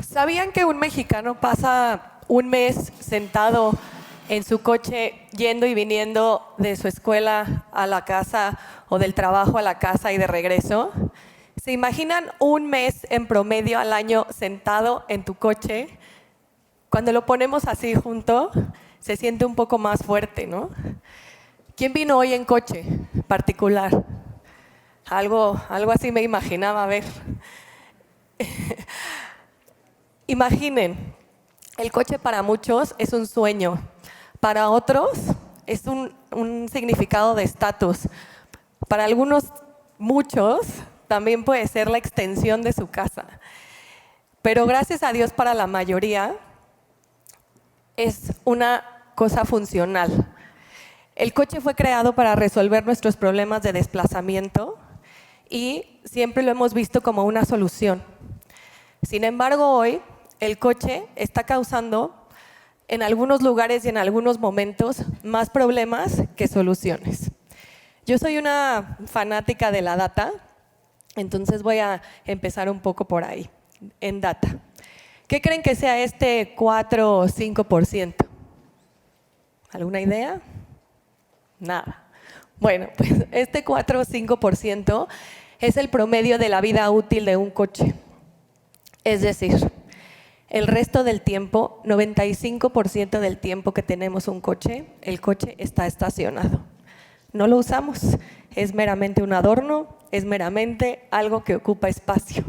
¿Sabían que un mexicano pasa un mes sentado en su coche yendo y viniendo de su escuela a la casa o del trabajo a la casa y de regreso? ¿Se imaginan un mes en promedio al año sentado en tu coche? Cuando lo ponemos así junto, se siente un poco más fuerte, ¿no? ¿Quién vino hoy en coche particular? Algo así me imaginaba, a ver. Imaginen, el coche para muchos es un sueño, para otros es un significado de estatus, para algunos, muchos, también puede ser la extensión de su casa. Pero gracias a Dios para la mayoría es una cosa funcional. El coche fue creado para resolver nuestros problemas de desplazamiento y siempre lo hemos visto como una solución. Sin embargo, hoy el coche está causando en algunos lugares y en algunos momentos más problemas que soluciones. Yo soy una fanática de la data, entonces voy a empezar un poco por ahí, en data. ¿Qué creen que sea este 4 o 5%? ¿Alguna idea? Nada. Bueno, pues este 4 o 5% es el promedio de la vida útil de un coche. Es decir, el resto del tiempo, 95% del tiempo que tenemos un coche, el coche está estacionado. No lo usamos, es meramente un adorno, es meramente algo que ocupa espacio.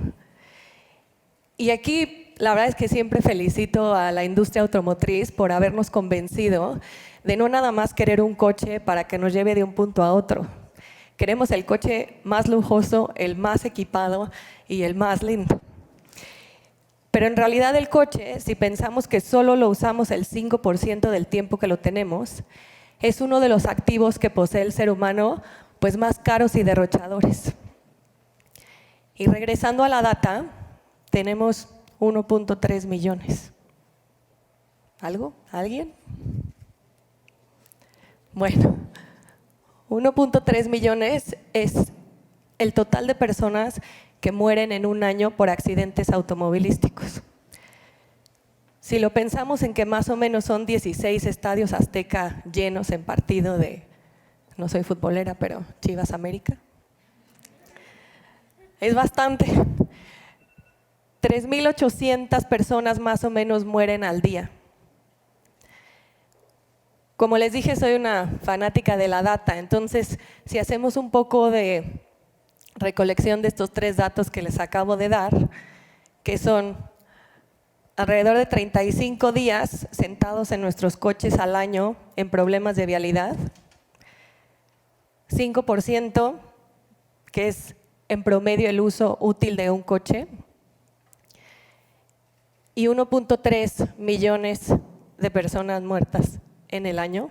Y aquí la verdad es que siempre felicito a la industria automotriz por habernos convencido de no nada más querer un coche para que nos lleve de un punto a otro. Queremos el coche más lujoso, el más equipado y el más lindo. Pero en realidad el coche, si pensamos que solo lo usamos el 5% del tiempo que lo tenemos, es uno de los activos que posee el ser humano pues más caros y derrochadores. Y regresando a la data, tenemos 1.3 millones. ¿Algo? ¿Alguien? Bueno, 1.3 millones es el total de personas que mueren en un año por accidentes automovilísticos. Si lo pensamos en que más o menos son 16 estadios Azteca llenos en partido de, no soy futbolera, pero Chivas América, es bastante. 3.800 personas más o menos mueren al día. Como les dije, soy una fanática de la data, entonces si hacemos un poco de recolección de estos 3 datos que les acabo de dar, que son alrededor de 35 días sentados en nuestros coches al año en problemas de vialidad, 5%, que es en promedio el uso útil de un coche, y 1.3 millones de personas muertas en el año.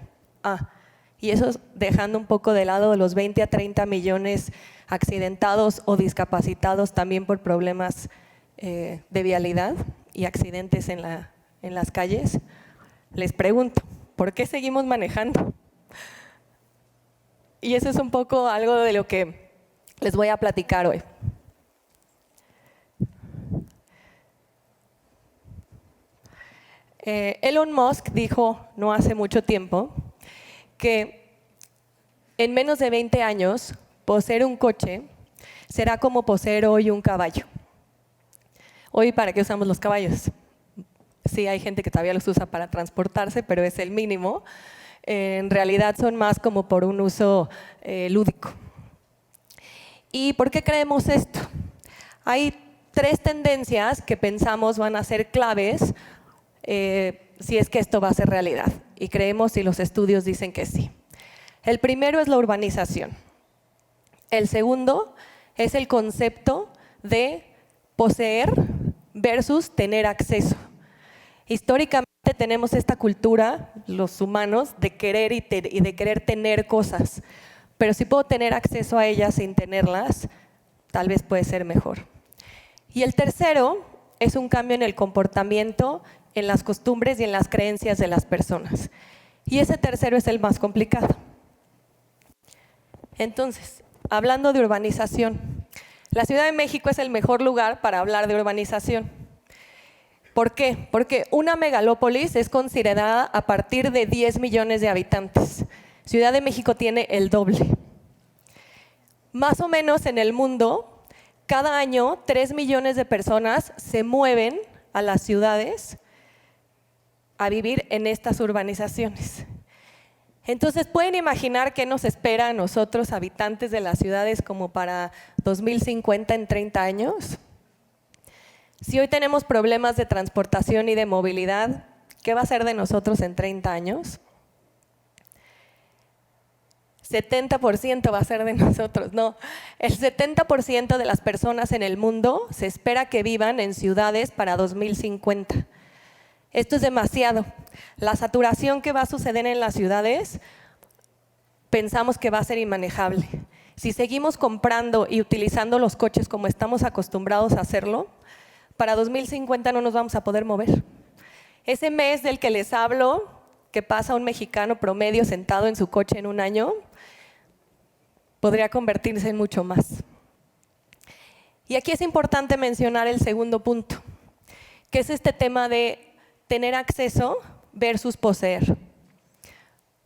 Y eso dejando un poco de lado los 20 a 30 millones accidentados o discapacitados también por problemas de vialidad y accidentes en las calles. Les pregunto, ¿por qué seguimos manejando? Y eso es un poco algo de lo que les voy a platicar hoy. Elon Musk dijo no hace mucho tiempo que en menos de 20 años poseer un coche será como poseer hoy un caballo. Hoy, ¿para qué usamos los caballos? Sí, hay gente que todavía los usa para transportarse, pero es el mínimo. En realidad son más como por un uso lúdico. ¿Y por qué creemos esto? Hay 3 tendencias que pensamos van a ser claves si es que esto va a ser realidad. Y creemos y los estudios dicen que sí. El primero es la urbanización. El segundo es el concepto de poseer versus tener acceso. Históricamente tenemos esta cultura, los humanos, de querer y de querer tener cosas, pero si puedo tener acceso a ellas sin tenerlas, tal vez puede ser mejor. Y el tercero es un cambio en el comportamiento, en las costumbres y en las creencias de las personas. Y ese tercero es el más complicado. Entonces, hablando de urbanización, la Ciudad de México es el mejor lugar para hablar de urbanización. ¿Por qué? Porque una megalópolis es considerada a partir de 10 millones de habitantes. Ciudad de México tiene el doble. Más o menos en el mundo, cada año 3 millones de personas se mueven a las ciudades a vivir en estas urbanizaciones. Entonces, ¿pueden imaginar qué nos espera a nosotros, habitantes de las ciudades, como para 2050 en 30 años? Si hoy tenemos problemas de transportación y de movilidad, ¿qué va a ser de nosotros en 30 años? 70% va a ser de nosotros. No, el 70% de las personas en el mundo se espera que vivan en ciudades para 2050. Esto es demasiado. La saturación que va a suceder en las ciudades, pensamos que va a ser inmanejable. Si seguimos comprando y utilizando los coches como estamos acostumbrados a hacerlo, para 2050 no nos vamos a poder mover. Ese mes del que les hablo, que pasa un mexicano promedio sentado en su coche en un año, podría convertirse en mucho más. Y aquí es importante mencionar el segundo punto, que es este tema de tener acceso versus poseer.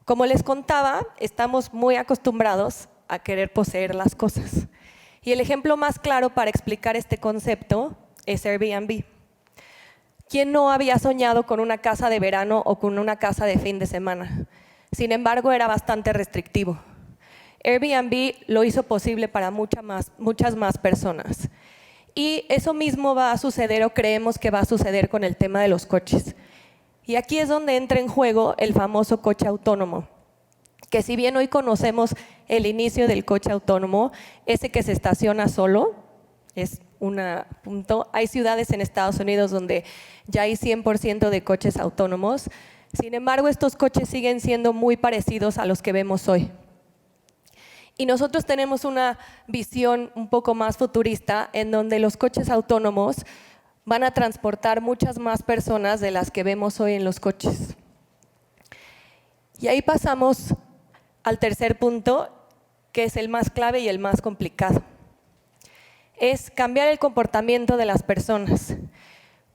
Como les contaba, estamos muy acostumbrados a querer poseer las cosas. Y el ejemplo más claro para explicar este concepto es Airbnb. ¿Quién no había soñado con una casa de verano o con una casa de fin de semana? Sin embargo, era bastante restrictivo. Airbnb lo hizo posible para muchas más personas. Y eso mismo va a suceder, o creemos que va a suceder, con el tema de los coches. Y aquí es donde entra en juego el famoso coche autónomo, que si bien hoy conocemos el inicio del coche autónomo, ese que se estaciona solo, es un punto. Hay ciudades en Estados Unidos donde ya hay 100% de coches autónomos. Sin embargo, estos coches siguen siendo muy parecidos a los que vemos hoy. Y nosotros tenemos una visión un poco más futurista, en donde los coches autónomos van a transportar muchas más personas de las que vemos hoy en los coches. Y ahí pasamos al tercer punto, que es el más clave y el más complicado. Es cambiar el comportamiento de las personas.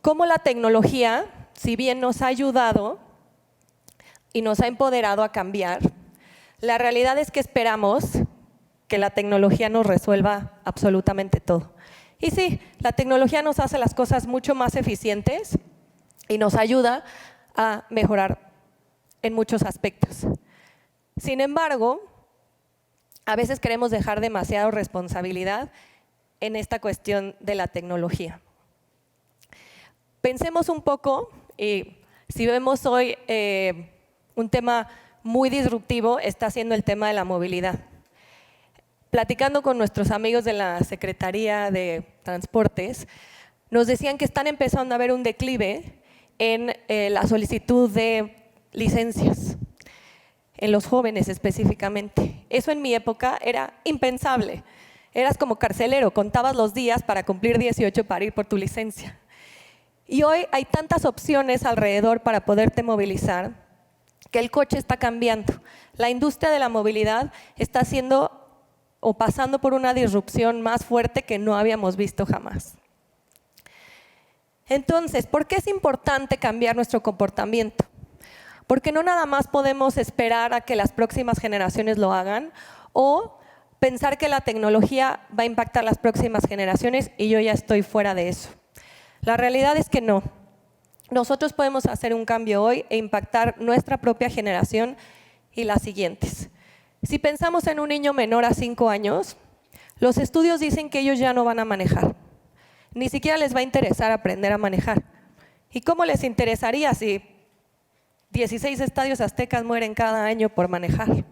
Cómo la tecnología, si bien nos ha ayudado y nos ha empoderado a cambiar, la realidad es que esperamos que la tecnología nos resuelva absolutamente todo. Y sí, la tecnología nos hace las cosas mucho más eficientes y nos ayuda a mejorar en muchos aspectos. Sin embargo, a veces queremos dejar demasiada responsabilidad en esta cuestión de la tecnología. Pensemos un poco, y si vemos hoy un tema muy disruptivo, está siendo el tema de la movilidad. Platicando con nuestros amigos de la Secretaría de Transportes, nos decían que están empezando a ver un declive en la solicitud de licencias, en los jóvenes específicamente. Eso en mi época era impensable. Eras como carcelero, contabas los días para cumplir 18 para ir por tu licencia. Y hoy hay tantas opciones alrededor para poderte movilizar que el coche está cambiando. La industria de la movilidad está haciendo o pasando por una disrupción más fuerte que no habíamos visto jamás. Entonces, ¿por qué es importante cambiar nuestro comportamiento? Porque no nada más podemos esperar a que las próximas generaciones lo hagan o pensar que la tecnología va a impactar las próximas generaciones y yo ya estoy fuera de eso. La realidad es que no. Nosotros podemos hacer un cambio hoy e impactar nuestra propia generación y las siguientes. Si pensamos en un niño menor a 5 años, los estudios dicen que ellos ya no van a manejar. Ni siquiera les va a interesar aprender a manejar. ¿Y cómo les interesaría si 16 estadios aztecas mueren cada año por manejar?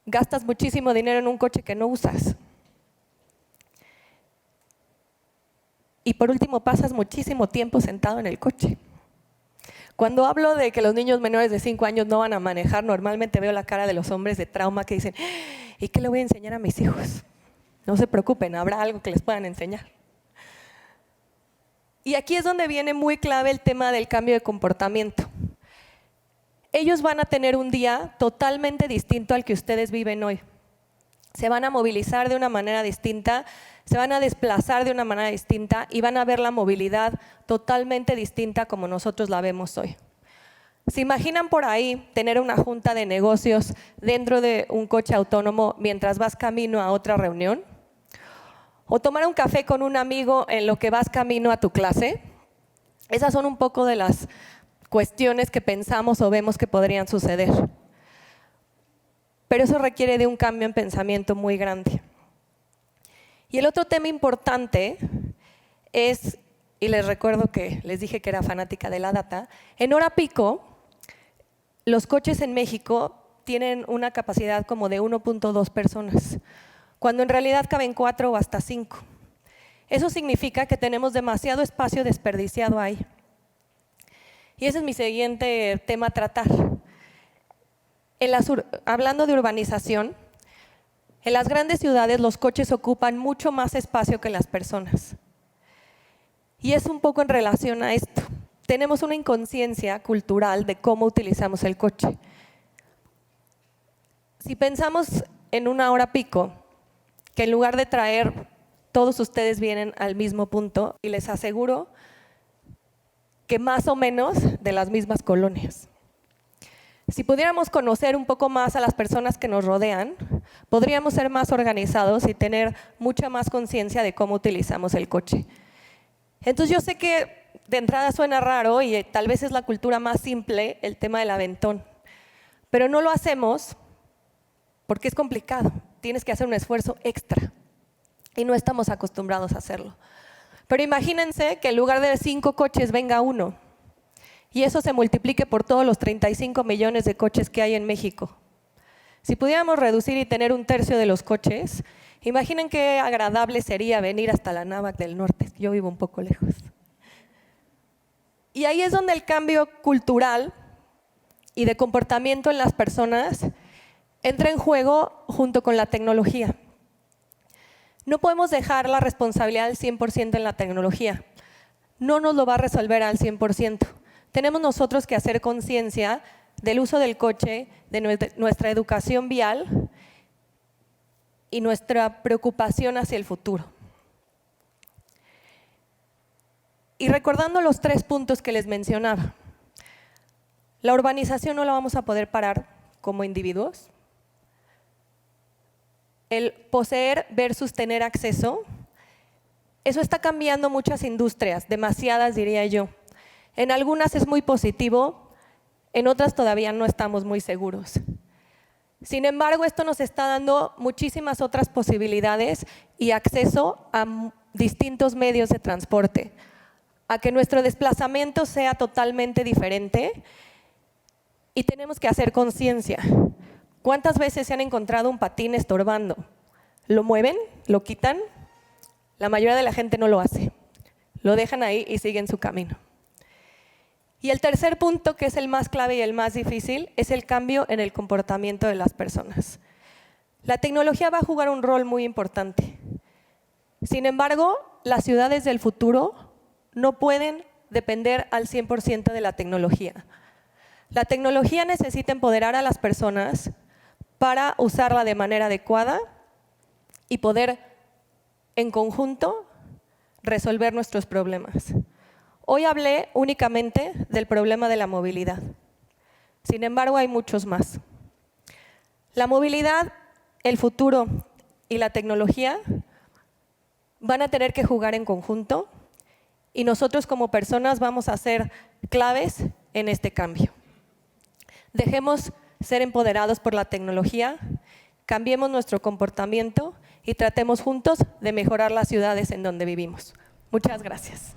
Gastas muchísimo dinero en un coche que no usas. Y por último, pasas muchísimo tiempo sentado en el coche. Cuando hablo de que los niños menores de 5 años no van a manejar, normalmente veo la cara de los hombres de trauma que dicen, ¿y qué le voy a enseñar a mis hijos? No se preocupen, habrá algo que les puedan enseñar. Y aquí es donde viene muy clave el tema del cambio de comportamiento. Ellos van a tener un día totalmente distinto al que ustedes viven hoy. Se van a movilizar de una manera distinta, se van a desplazar de una manera distinta y van a ver la movilidad totalmente distinta como nosotros la vemos hoy. ¿Se imaginan por ahí tener una junta de negocios dentro de un coche autónomo mientras vas camino a otra reunión? ¿O tomar un café con un amigo en lo que vas camino a tu clase? Esas son un poco de las cuestiones que pensamos o vemos que podrían suceder. Pero eso requiere de un cambio en pensamiento muy grande. Y el otro tema importante es, y les recuerdo que les dije que era fanática de la data, en hora pico, los coches en México tienen una capacidad como de 1.2 personas, cuando en realidad caben 4 o hasta 5. Eso significa que tenemos demasiado espacio desperdiciado ahí. Y ese es mi siguiente tema a tratar. Hablando de urbanización, en las grandes ciudades los coches ocupan mucho más espacio que las personas. Y es un poco en relación a esto. Tenemos una inconsciencia cultural de cómo utilizamos el coche. Si pensamos en una hora pico, que en lugar de traer, todos ustedes vienen al mismo punto, y les aseguro que más o menos de las mismas colonias. Si pudiéramos conocer un poco más a las personas que nos rodean, podríamos ser más organizados y tener mucha más conciencia de cómo utilizamos el coche. Entonces yo sé que de entrada suena raro y tal vez es la cultura más simple el tema del aventón, pero no lo hacemos porque es complicado, tienes que hacer un esfuerzo extra y no estamos acostumbrados a hacerlo. Pero imagínense que en lugar de 5 coches venga uno y eso se multiplique por todos los 35 millones de coches que hay en México. Si pudiéramos reducir y tener 1/3 de los coches, imaginen qué agradable sería venir hasta la Náhuac del Norte. Yo vivo un poco lejos. Y ahí es donde el cambio cultural y de comportamiento en las personas entra en juego junto con la tecnología. No podemos dejar la responsabilidad al 100% en la tecnología. No nos lo va a resolver al 100%. Tenemos nosotros que hacer conciencia del uso del coche, de nuestra educación vial y nuestra preocupación hacia el futuro. Y recordando los 3 puntos que les mencionaba, la urbanización no la vamos a poder parar como individuos. El poseer versus tener acceso, eso está cambiando muchas industrias, demasiadas diría yo. En algunas es muy positivo, en otras todavía no estamos muy seguros. Sin embargo, esto nos está dando muchísimas otras posibilidades y acceso a distintos medios de transporte, a que nuestro desplazamiento sea totalmente diferente y tenemos que hacer conciencia. ¿Cuántas veces se han encontrado un patín estorbando? ¿Lo mueven? ¿Lo quitan? La mayoría de la gente no lo hace. Lo dejan ahí y siguen su camino. Y el tercer punto, que es el más clave y el más difícil, es el cambio en el comportamiento de las personas. La tecnología va a jugar un rol muy importante. Sin embargo, las ciudades del futuro no pueden depender al 100% de la tecnología. La tecnología necesita empoderar a las personas para usarla de manera adecuada y poder, en conjunto, resolver nuestros problemas. Hoy hablé únicamente del problema de la movilidad. Sin embargo, hay muchos más. La movilidad, el futuro y la tecnología van a tener que jugar en conjunto y nosotros como personas vamos a ser claves en este cambio. Dejemos ser empoderados por la tecnología, cambiemos nuestro comportamiento y tratemos juntos de mejorar las ciudades en donde vivimos. Muchas gracias.